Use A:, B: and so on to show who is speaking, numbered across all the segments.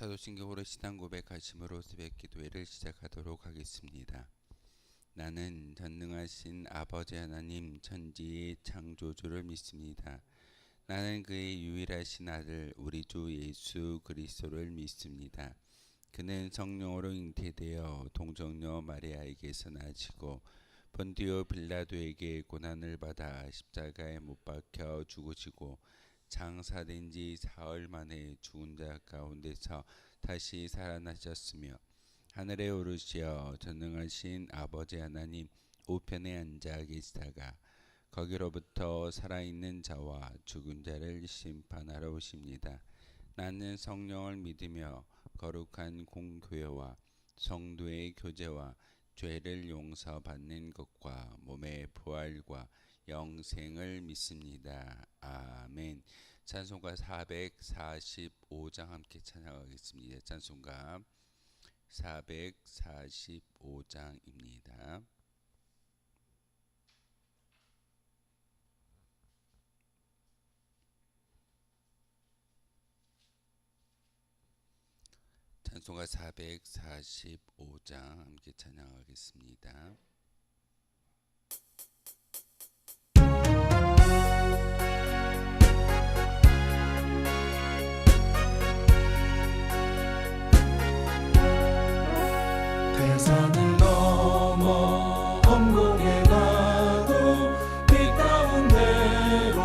A: 사도신경으로 신앙 고백하심으로 새벽 기도회를 시작하도록 하겠습니다. 나는 전능하신 아버지 하나님 천지의 창조주를 믿습니다. 나는 그의 유일하신 아들 우리 주 예수 그리스도를 믿습니다. 그는 성령으로 잉태되어 동정녀 마리아에게서 나시고 본디오 빌라도에게 고난을 받아 십자가에 못 박혀 죽으시고 장사된 지 사흘 만에 죽은 자 가운데서 다시 살아나셨으며 하늘에 오르시어 전능하신 아버지 하나님 우편에 앉아 계시다가 거기로부터 살아있는 자와 죽은 자를 심판하러 오십니다. 나는 성령을 믿으며 거룩한 공교회와 성도의 교제와 죄를 용서받는 것과 몸의 부활과 영생을 믿습니다. 아멘. 찬송가 445장 함께 찬양하겠습니다. 찬송가 445장입니다. 찬송가 445장 함께 찬양하겠습니다.
B: 대산을 넘어 엄곡에 가도 빛 가운데로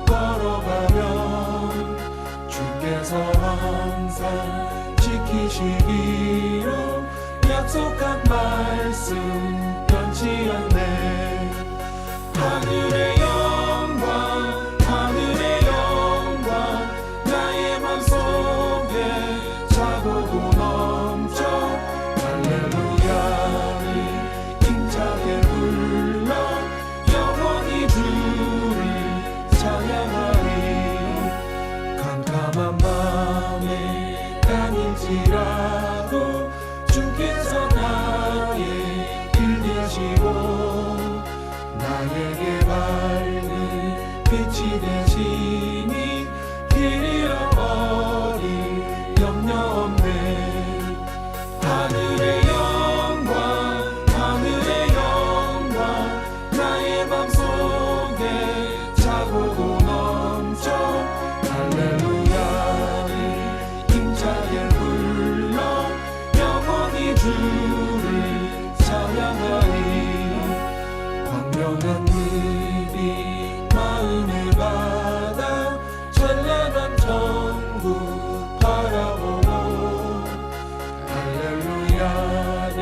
B: 걸어가면 주께서 항상 지키시기로 약속한 말씀 변치 않네. 하늘의 영광 하늘의 영광 나의 맘속에 차고도 넘쳐 할렐루야를 힘차게 불러 영원히 주를 찬양하리. 캄캄한 밤에 다닐지라도 주께서 나의 길 되시고 나에게 밝은 빛이 되시니 길 잃어버릴 염려 없네. 하늘의 영광 하늘의 영광 나의 맘속에 차고도 넘쳐 할렐루야를 힘차게 불러 영원히 주를 찬양하리. 광명한 늘이 마음을 받아 찬란한 천국 바라보고 할렐루야를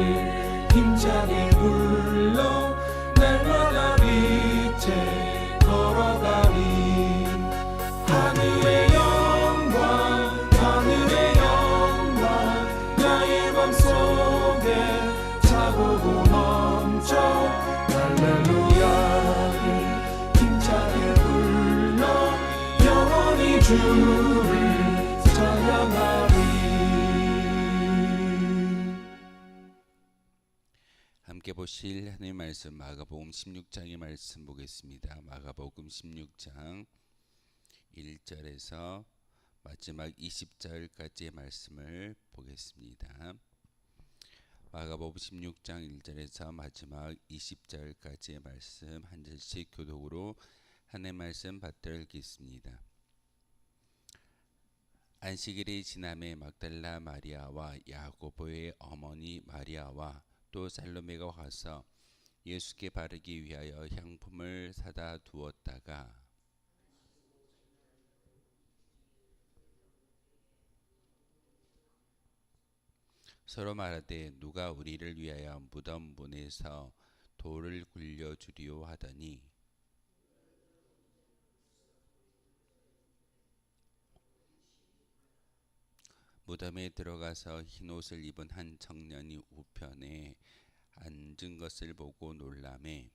B: 힘차게 불러 날마다 빛에 걸어가리. 하늘의 영광 하늘의 영광 나의 맘속에 차고도 넘쳐 할렐루야를 힘차게 불러 영원히 주를 찬양하리.
A: 함께 보실 하나님의 말씀 마가복음 16장의 말씀 보겠습니다. 마가복음 16장 1절에서 마지막 20절까지의 말씀을 보겠습니다. 마가복음 16장 1절에서 마지막 20절까지의 말씀 한 절씩 교독으로 하나님의 말씀 받들어 읽겠습니다. 안식일이 지남에 막달라 마리아와 야고보의 어머니 마리아와 또 살로메가 와서 예수께 바르기 위하여 향품을 사다 두었다가 서로 말하되 누가 우리를 위하여 무덤 문에서 돌을 굴려 주리오 하더니 무덤에 들어가서 흰옷을 입은 한 청년이 우편에 앉은 것을 보고 놀라매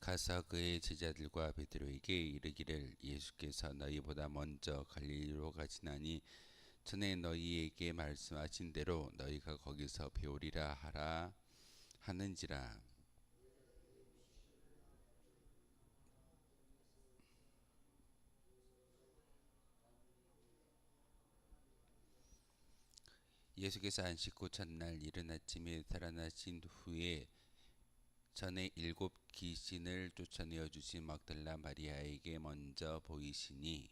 A: 가서 그의 제자들과 베드로에게 이르기를 예수께서 너희보다 먼저 갈릴리로 가시나니 전에 너희에게 말씀하신 대로 너희가 거기서 배우리라 하라 하는지라. 예수께서 안식 후 첫날 이른 아침에 살아나신 후에 전에 7 귀신을 쫓아내어 주신 막달라 마리아에게 먼저 보이시니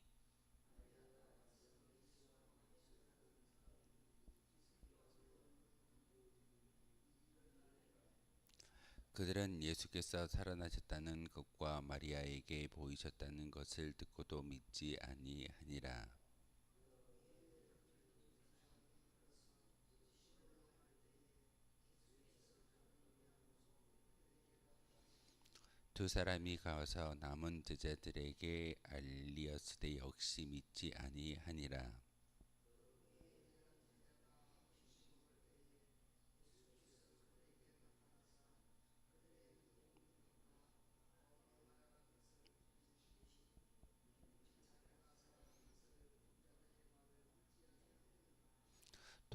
A: 그들은 예수께서 살아나셨다는 것과 마리아에게 보이셨다는 것을 듣고도 믿지 아니하니라. 두 사람이 가서 남은 제자들에게 알리었으되 역시 믿지 아니하니라.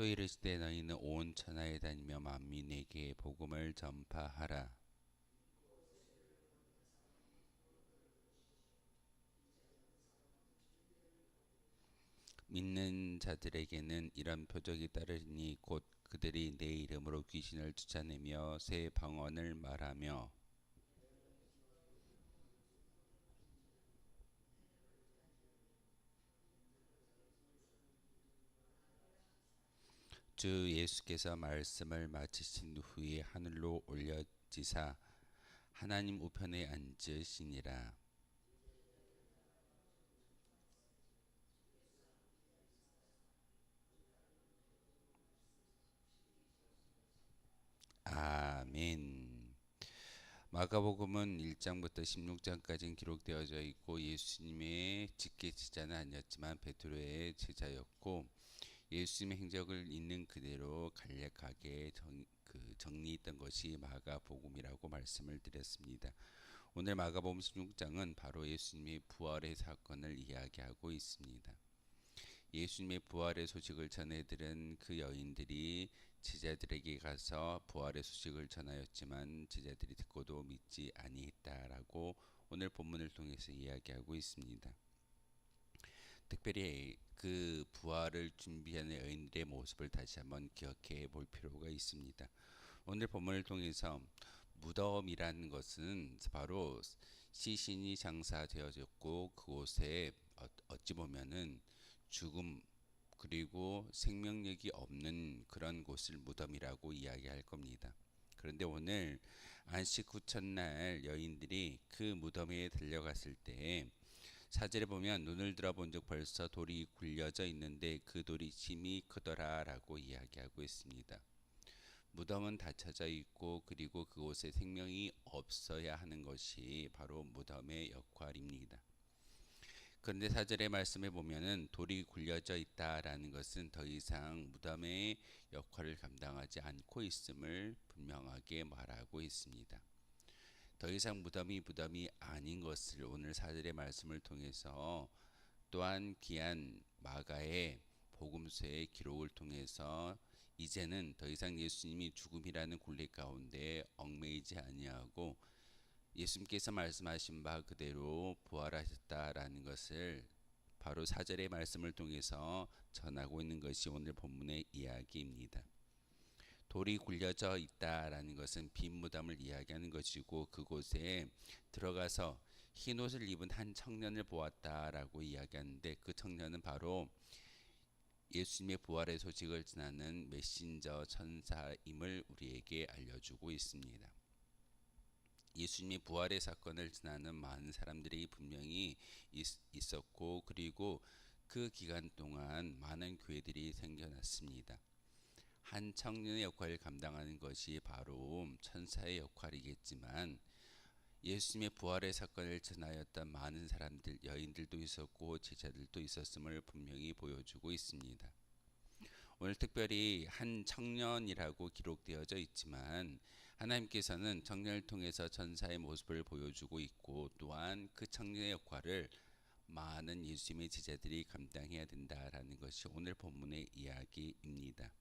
A: 또 이르시되 너희는 온 천하에 다니며 만민에게 복음을 전파하라. 믿는 자들에게는 이런 표적이 따르니 곧 그들이 내 이름으로 귀신을 쫓아내며 새 방언을 말하며 주 예수께서 말씀을 마치신 후에 하늘로 올려지사 하나님 우편에 앉으시니라. 아멘. 마가복음은 1장부터 16장까지 기록되어져 있고 예수님의 직계 제자는 아니었지만 베드로의 제자였고 예수님의 행적을 있는 그대로 간략하게 정리했던 것이 마가복음이라고 말씀을 드렸습니다. 오늘 마가복음 16장은 바로 예수님의 부활의 사건을 이야기하고 있습니다. 예수님의 부활의 소식을 전해들은 그 여인들이 제자들에게 가서 부활의 소식을 전하였지만 제자들이 듣고도 믿지 아니했다라고 오늘 본문을 통해서 이야기하고 있습니다. 특별히 그 부활을 준비하는 여인들의 모습을 다시 한번 기억해 볼 필요가 있습니다. 오늘 본문을 통해서 무덤이라는 것은 바로 시신이 장사되어졌고 그곳에 어찌 보면은 죽음 그리고 생명력이 없는 그런 곳을 무덤이라고 이야기할 겁니다. 그런데 오늘 안식 후 첫날 여인들이 그 무덤에 달려갔을 때 4절에 보면 눈을 들어본 적 벌써 돌이 굴려져 있는데 그 돌이 힘이 크더라 라고 이야기하고 있습니다. 무덤은 닫혀져 있고 그리고 그곳에 생명이 없어야 하는 것이 바로 무덤의 역할입니다. 그런데 4절의 말씀에 보면은 돌이 굴려져 있다라는 것은 더 이상 무덤의 역할을 감당하지 않고 있음을 분명하게 말하고 있습니다. 더 이상 무덤이 아닌 것을 오늘 4절의 말씀을 통해서 또한 귀한 마가의 복음서의 기록을 통해서 이제는 더 이상 예수님이 죽음이라는 굴레 가운데 얽매이지 아니하고 예수님께서 말씀하신 바 그대로 부활하셨다라는 것을 바로 4절의 말씀을 통해서 전하고 있는 것이 오늘 본문의 이야기입니다. 돌이 굴려져 있다라는 것은 빈 무덤을 이야기하는 것이고 그곳에 들어가서 흰 옷을 입은 한 청년을 보았다라고 이야기하는데 그 청년은 바로 예수님의 부활의 소식을 전하는 메신저 천사임을 우리에게 알려주고 있습니다. 예수님의 부활의 사건을 전하는 많은 사람들이 분명히 있었고 그리고 그 기간 동안 많은 교회들이 생겨났습니다. 한 청년의 역할을 감당하는 것이 바로 천사의 역할이겠지만 예수님의 부활의 사건을 전하였던 많은 사람들, 여인들도 있었고 제자들도 있었음을 분명히 보여주고 있습니다. 오늘 특별히 한 청년이라고 기록되어져 있지만 하나님께서는 청년을 통해서 천사의 모습을 보여주고 있고 또한 그 청년의 역할을 많은 예수님의 제자들이 감당해야 된다라는 것이 오늘 본문의 이야기입니다.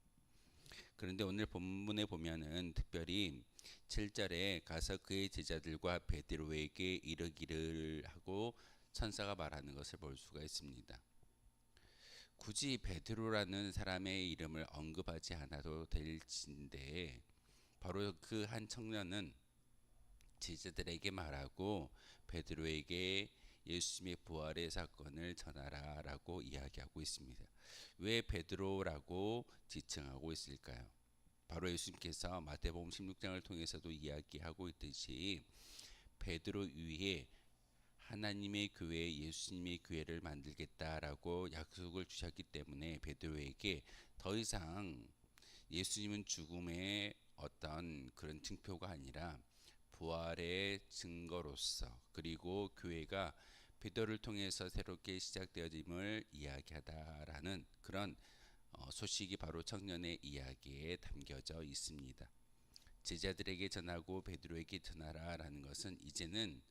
A: 그런데 오늘 본문에 보면은 특별히 7절에 가서 그의 제자들과 베드로에게 이르기를 하고 천사가 말하는 것을 볼 수가 있습니다. 굳이 베드로라는 사람의 이름을 언급하지 않아도 될진데 바로 그 한 청년은 제자들에게 말하고 베드로에게 예수님의 부활의 사건을 전하라라고 이야기하고 있습니다. 왜 베드로라고 지칭하고 있을까요? 바로 예수님께서 마태복음 16장을 통해서도 이야기하고 있듯이 베드로 위에 하나님의 교회, 예수님의 교회를 만들겠다라고 약속을 주셨기 때문에 베드로에게 더 이상 예수님은 죽음의 어떤 그런 증표가 아니라 부활의 증거로서 그리고 교회가 베드로를 통해서 새롭게 시작되어짐을 이야기하다라는 그런 소식이 바로 청년의 이야기에 담겨져 있습니다. 제자들에게 전하고 베드로에게 전하라라는 것은 이제는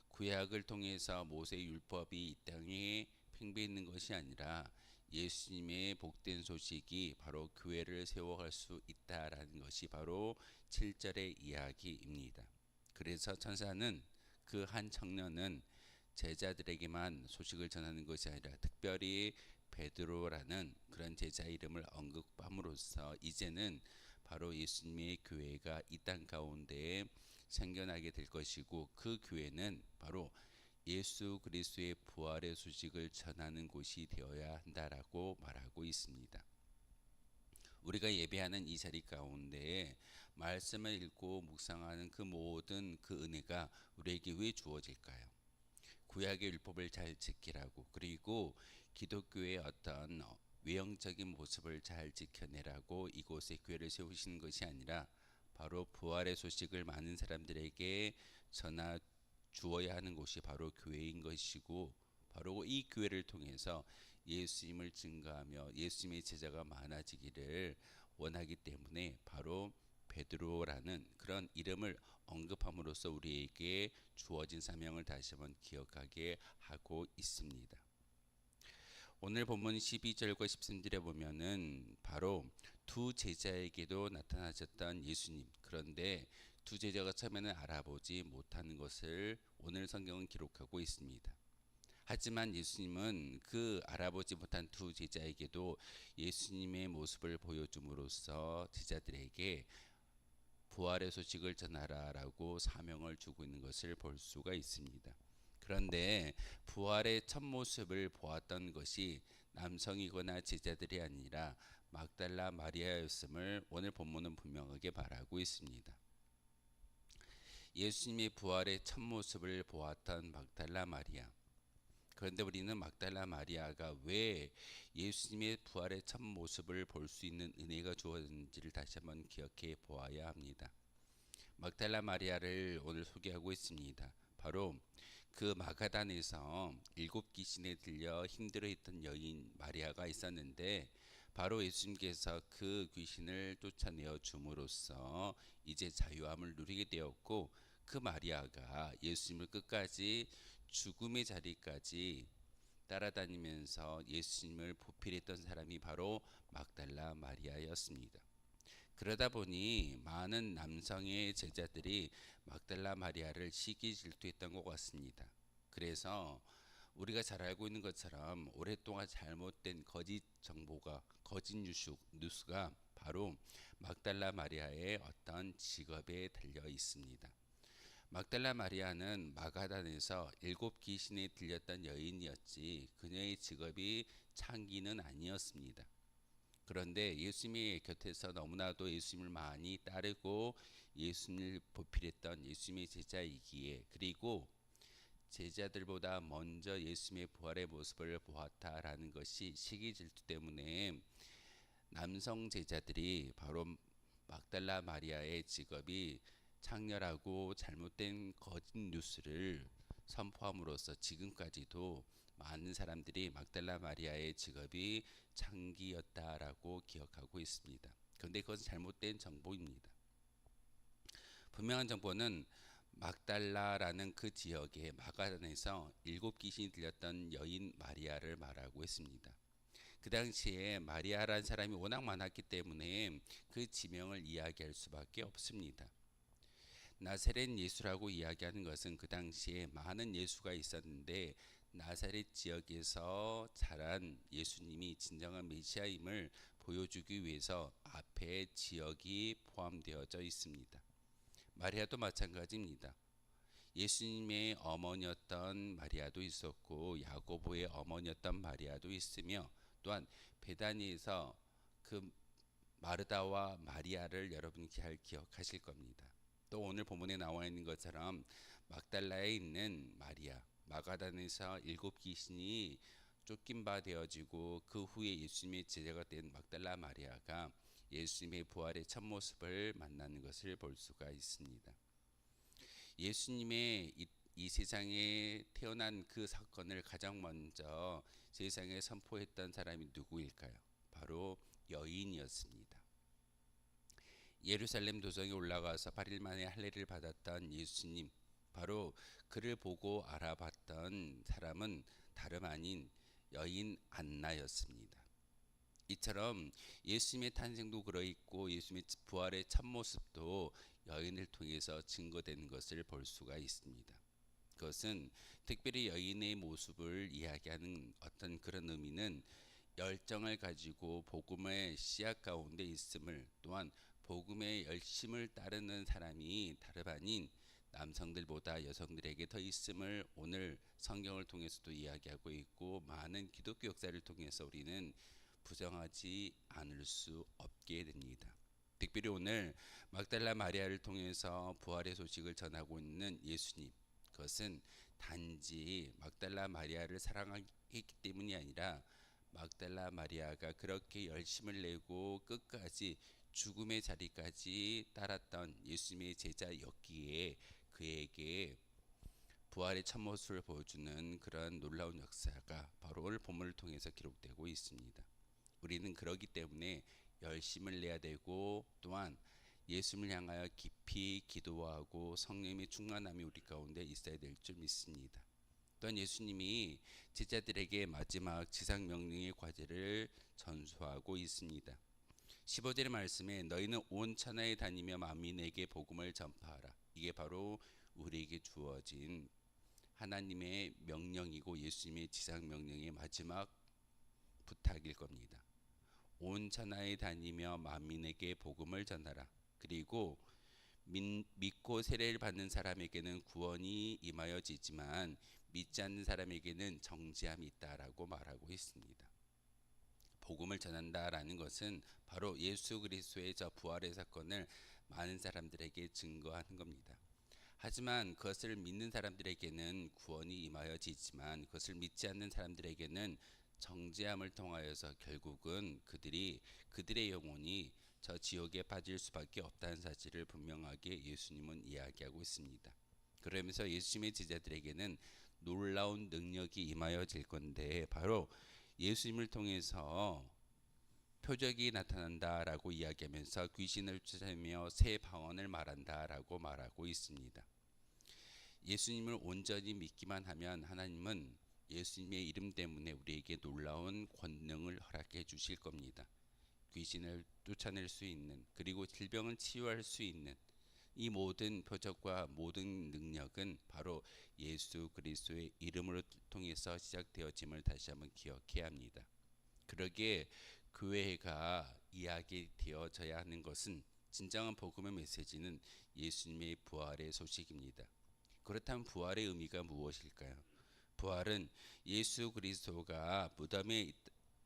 A: 구약을 통해서 모세의 율법이 이 땅에 팽배있는 것이 아니라 예수님의 복된 소식이 바로 교회를 세워갈 수 있다라는 것이 바로 7절의 이야기입니다. 그래서 천사는 그 한 청년은 제자들에게만 소식을 전하는 것이 아니라 특별히 베드로라는 그런 제자 이름을 언급함으로써 이제는 바로 예수님의 교회가 이 땅 가운데에 생겨나게 될 것이고 그 교회는 바로 예수 그리스도의 부활의 소식을 전하는 곳이 되어야 한다라고 말하고 있습니다. 우리가 예배하는 이 자리 가운데에 말씀을 읽고 묵상하는 그 모든 그 은혜가 우리에게 왜 주어질까요? 구약의 율법을 잘 지키라고 그리고 기독교의 어떤 외형적인 모습을 잘 지켜내라고 이곳에 교회를 세우시는 것이 아니라 바로 부활의 소식을 많은 사람들에게 전하 주어야 하는 곳이 바로 교회인 것이고 바로 이 교회를 통해서 예수님을 증거하며 예수님의 제자가 많아지기를 원하기 때문에 바로 베드로라는 그런 이름을 언급함으로써 우리에게 주어진 사명을 다시 한번 기억하게 하고 있습니다. 오늘 본문 12절과 13절에 보면은 바로 두 제자에게도 나타나셨던 예수님. 그런데 두 제자가 처음에는 알아보지 못하는 것을 오늘 성경은 기록하고 있습니다. 하지만 예수님은 그 알아보지 못한 두 제자에게도 예수님의 모습을 보여줌으로써 제자들에게 부활의 소식을 전하라라고 사명을 주고 있는 것을 볼 수가 있습니다. 그런데 부활의 첫 모습을 보았던 것이 남성이거나 제자들이 아니라 막달라 마리아였음을 오늘 본문은 분명하게 말하고 있습니다. 예수님의 부활의 첫 모습을 보았던 막달라 마리아. 그런데 우리는 막달라 마리아가 왜 예수님의 부활의 첫 모습을 볼 수 있는 은혜가 주어졌는지를 다시 한번 기억해 보아야 합니다. 막달라 마리아를 오늘 소개하고 있습니다. 바로 그 마가단에서 7귀신에 들려 힘들어했던 여인 마리아가 있었는데 바로 예수님께서 그 귀신을 쫓아내어 줌으로써 이제 자유함을 누리게 되었고 그 마리아가 예수님을 끝까지 죽음의 자리까지 따라다니면서 예수님을 보필했던 사람이 바로 막달라 마리아였습니다. 그러다 보니 많은 남성의 제자들이 막달라 마리아를 시기 질투했던 것 같습니다. 그래서 우리가 잘 알고 있는 것처럼 오랫동안 잘못된 거짓 정보가 거짓 뉴스가 바로 막달라 마리아의 어떤 직업에 달려 있습니다. 막달라 마리아는 마가단에서 7귀신에 들렸던 여인이었지 그녀의 직업이 창기는 아니었습니다. 그런데 예수님의 곁에서 너무나도 예수님을 많이 따르고 예수님을 보필했던 예수님의 제자이기에 그리고 제자들보다 먼저 예수님의 부활의 모습을 보았다라는 것이 시기 질투 때문에 남성 제자들이 바로 막달라 마리아의 직업이 창렬하고 잘못된 거짓 뉴스를 선포함으로써 지금까지도 많은 사람들이 막달라 마리아의 직업이 창기였다라고 기억하고 있습니다. 그런데 그것은 잘못된 정보입니다. 분명한 정보는 막달라라는 그 지역의 마가단에서 7귀신이 들렸던 여인 마리아를 말하고 있습니다. 그 당시에 마리아라는 사람이 워낙 많았기 때문에 그 지명을 이야기할 수밖에 없습니다. 나사렛 예수라고 이야기하는 것은 그 당시에 많은 예수가 있었는데 나사렛 지역에서 자란 예수님이 진정한 메시아임을 보여주기 위해서 앞에 지역이 포함되어져 있습니다. 마리아도 마찬가지입니다. 예수님의 어머니였던 마리아도 있었고 야고보의 어머니였던 마리아도 있으며 또한 베다니에서 그 마르다와 마리아를 여러분이 잘 기억하실 겁니다. 또 오늘 본문에 나와 있는 것처럼 막달라에 있는 마리아, 마가단에서 7귀신이 쫓긴 바 되어지고 그 후에 예수님의 제자가 된 막달라 마리아가 예수님의 부활의 첫 모습을 만나는 것을 볼 수가 있습니다. 예수님의 이 세상에 태어난 그 사건을 가장 먼저 세상에 선포했던 사람이 누구일까요? 바로 여인이었습니다. 예루살렘 도성에 올라가서 8일 만에 할례를 받았던 예수님, 바로 그를 보고 알아봤던 사람은 다름 아닌 여인 안나였습니다. 이처럼 예수님의 탄생도 그러있고 예수님의 부활의 첫 모습도 여인을 통해서 증거되는 것을 볼 수가 있습니다. 그것은 특별히 여인의 모습을 이야기하는 어떤 그런 의미는 열정을 가지고 복음의 씨앗 가운데 있음을, 또한 복음의 열심을 따르는 사람이 다름 아닌 남성들보다 여성들에게 더 있음을 오늘 성경을 통해서도 이야기하고 있고 많은 기독교 역사를 통해서 우리는 부정하지 않을 수 없게 됩니다. 특별히 오늘 막달라 마리아를 통해서 부활의 소식을 전하고 있는 예수님, 그것은 단지 막달라 마리아를 사랑했기 때문이 아니라 막달라 마리아가 그렇게 열심을 내고 끝까지 죽음의 자리까지 따랐던 예수님의 제자였기에 그에게 부활의 첫 모습을 보여주는 그런 놀라운 역사가 바로 오늘 본문을 통해서 기록되고 있습니다. 우리는 그러기 때문에 열심을 내야 되고 또한 예수님을 향하여 깊이 기도하고 성령의 충만함이 우리 가운데 있어야 될 줄 믿습니다. 또한 예수님이 제자들에게 마지막 지상 명령의 과제를 전수하고 있습니다. 15절의 말씀에 너희는 온 천하에 다니며 만민에게 복음을 전파하라. 이게 바로 우리에게 주어진 하나님의 명령이고 예수님의 지상 명령의 마지막 부탁일 겁니다. 온 천하에 다니며 만민에게 복음을 전하라. 그리고 믿고 세례를 받는 사람에게는 구원이 임하여지지만 믿지 않는 사람에게는 정죄함이 있다라고 말하고 있습니다. 복음을 전한다라는 것은 바로 예수 그리스도의 저 부활의 사건을 많은 사람들에게 증거하는 겁니다. 하지만 그것을 믿는 사람들에게는 구원이 임하여지지만 그것을 믿지 않는 사람들에게는 정죄함을 통하여서 결국은 그들의 영혼이 저 지옥에 빠질 수밖에 없다는 사실을 분명하게 예수님은 이야기하고 있습니다. 그러면서 예수님의 제자들에게는 놀라운 능력이 임하여질 건데 바로 예수님을 통해서 표적이 나타난다라고 이야기하면서 귀신을 쫓아내며 새 방언을 말한다라고 말하고 있습니다. 예수님을 온전히 믿기만 하면 하나님은 예수님의 이름 때문에 우리에게 놀라운 권능을 허락해 주실 겁니다. 귀신을 쫓아낼 수 있는, 그리고 질병을 치유할 수 있는 이 모든 표적과 모든 능력은 바로 예수 그리스도의 이름으로 통해서 시작되어짐을 다시 한번 기억해야 합니다. 그러기에 교회가 이야기되어져야 하는 것은 진정한 복음의 메시지는 예수님의 부활의 소식입니다. 그렇다면 부활의 의미가 무엇일까요? 부활은 예수 그리스도가 무덤에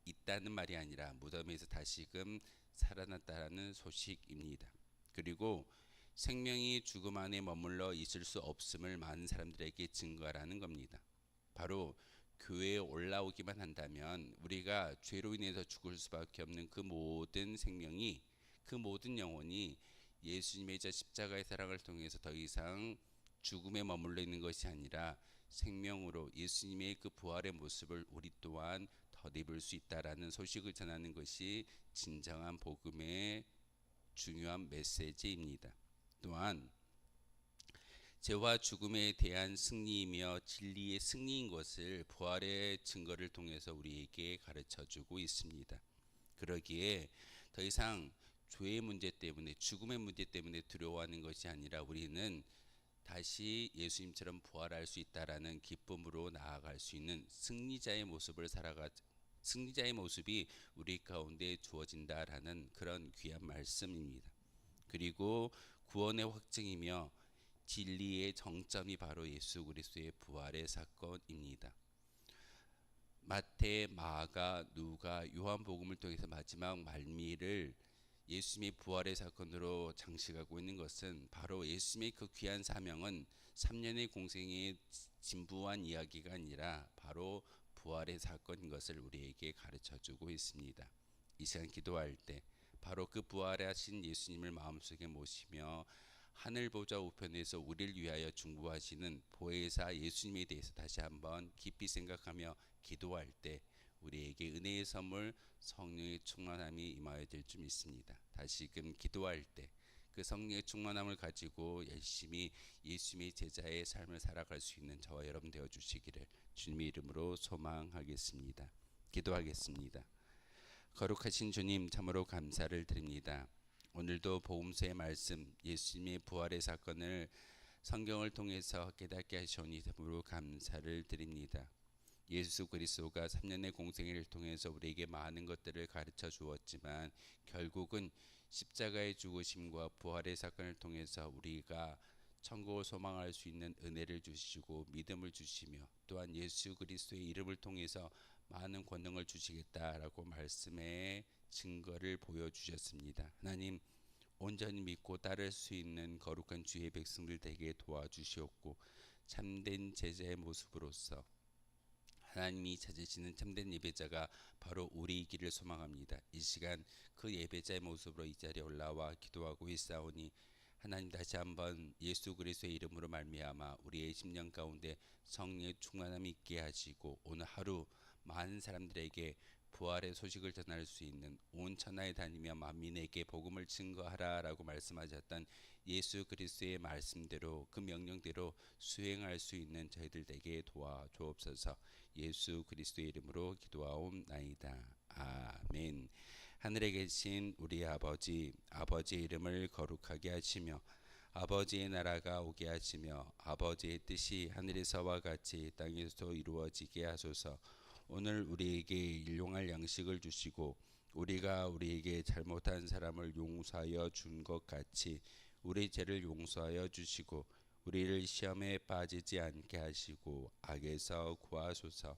A: 있다는 말이 아니라 무덤에서 다시금 살아났다는 소식입니다. 그리고 생명이 죽음 안에 머물러 있을 수 없음을 많은 사람들에게 증거하라는 겁니다. 바로 교회에 올라오기만 한다면 우리가 죄로 인해서 죽을 수밖에 없는 그 모든 생명이, 그 모든 영혼이 예수님의 저 십자가의 사랑을 통해서 더 이상 죽음에 머물러 있는 것이 아니라 생명으로 예수님의 그 부활의 모습을 우리 또한 덧입을 수 있다라는 소식을 전하는 것이 진정한 복음의 중요한 메시지입니다. 또한 죄와 죽음에 대한 승리이며 진리의 승리인 것을 부활의 증거를 통해서 우리에게 가르쳐주고 있습니다. 그러기에 더 이상 죄의 문제 때문에 죽음의 문제 때문에 두려워하는 것이 아니라 우리는 다시 예수님처럼 부활할 수 있다라는 기쁨으로 나아갈 수 있는 승리자의 모습이 우리 가운데 주어진다라는 그런 귀한 말씀입니다. 그리고 구원의 확증이며 진리의 정점이 바로 예수 그리스도의 부활의 사건입니다. 마태, 마가, 누가, 요한복음을 통해서 마지막 말미를 예수님의 부활의 사건으로 장식하고 있는 것은 바로 예수님의 그 귀한 사명은 3년의 공생의 진부한 이야기가 아니라 바로 부활의 사건인 것을 우리에게 가르쳐주고 있습니다. 이 시간 기도할 때 바로 그 부활하신 예수님을 마음속에 모시며 하늘 보좌 우편에서 우리를 위하여 중보하시는 보혜사 예수님에 대해서 다시 한번 깊이 생각하며 기도할 때 우리에게 은혜의 선물 성령의 충만함이 임하여 될 줄 믿습니다. 다시금 기도할 때 그 성령의 충만함을 가지고 열심히 예수님의 제자의 삶을 살아갈 수 있는 저와 여러분 되어 주시기를 주님의 이름으로 소망하겠습니다. 기도하겠습니다. 거룩하신 주님, 참으로 감사를 드립니다. 오늘도 복음서의 말씀, 예수님의 부활의 사건을 성경을 통해서 깨닫게 하시오니 참으로 감사를 드립니다. 예수 그리스도가 3년의 공생애를 통해서 우리에게 많은 것들을 가르쳐 주었지만 결국은 십자가의 죽으심과 부활의 사건을 통해서 우리가 천국을 소망할 수 있는 은혜를 주시고 믿음을 주시며 또한 예수 그리스도의 이름을 통해서 많은 권능을 주시겠다라고 말씀의 증거를 보여주셨습니다. 하나님, 온전히 믿고 따를 수 있는 거룩한 주의 백성들 되게 도와주시옵고 참된 제자의 모습으로서 하나님이 찾으시는 참된 예배자가 바로 우리이기를 소망합니다. 이 시간 그 예배자의 모습으로 이 자리에 올라와 기도하고 있사오니 하나님 다시 한번 예수 그리스도의 이름으로 말미암아 우리의 심령 가운데 성령의 충만함이 있게 하시고 오늘 하루 많은 사람들에게 부활의 소식을 전할 수 있는 온 천하에 다니며 만민에게 복음을 증거하라라고 말씀하셨던 예수 그리스도의 말씀대로 그 명령대로 수행할 수 있는 저희들 되게 도와주옵소서. 예수 그리스도의 이름으로 기도하옵나이다. 아멘. 하늘에 계신 우리 아버지, 아버지의 이름을 거룩하게 하시며 아버지의 나라가 오게 하시며 아버지의 뜻이 하늘에서와 같이 땅에서도 이루어지게 하소서. 오늘 우리에게 일용할 양식을 주시고 우리가 우리에게 잘못한 사람을 용서하여 준 것 같이 우리 죄를 용서하여 주시고 우리를 시험에 빠지지 않게 하시고 악에서 구하소서.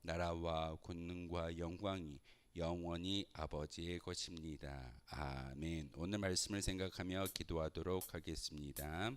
A: 나라와 권능과 영광이 영원히 아버지의 것입니다. 아멘. 오늘 말씀을 생각하며 기도하도록 하겠습니다.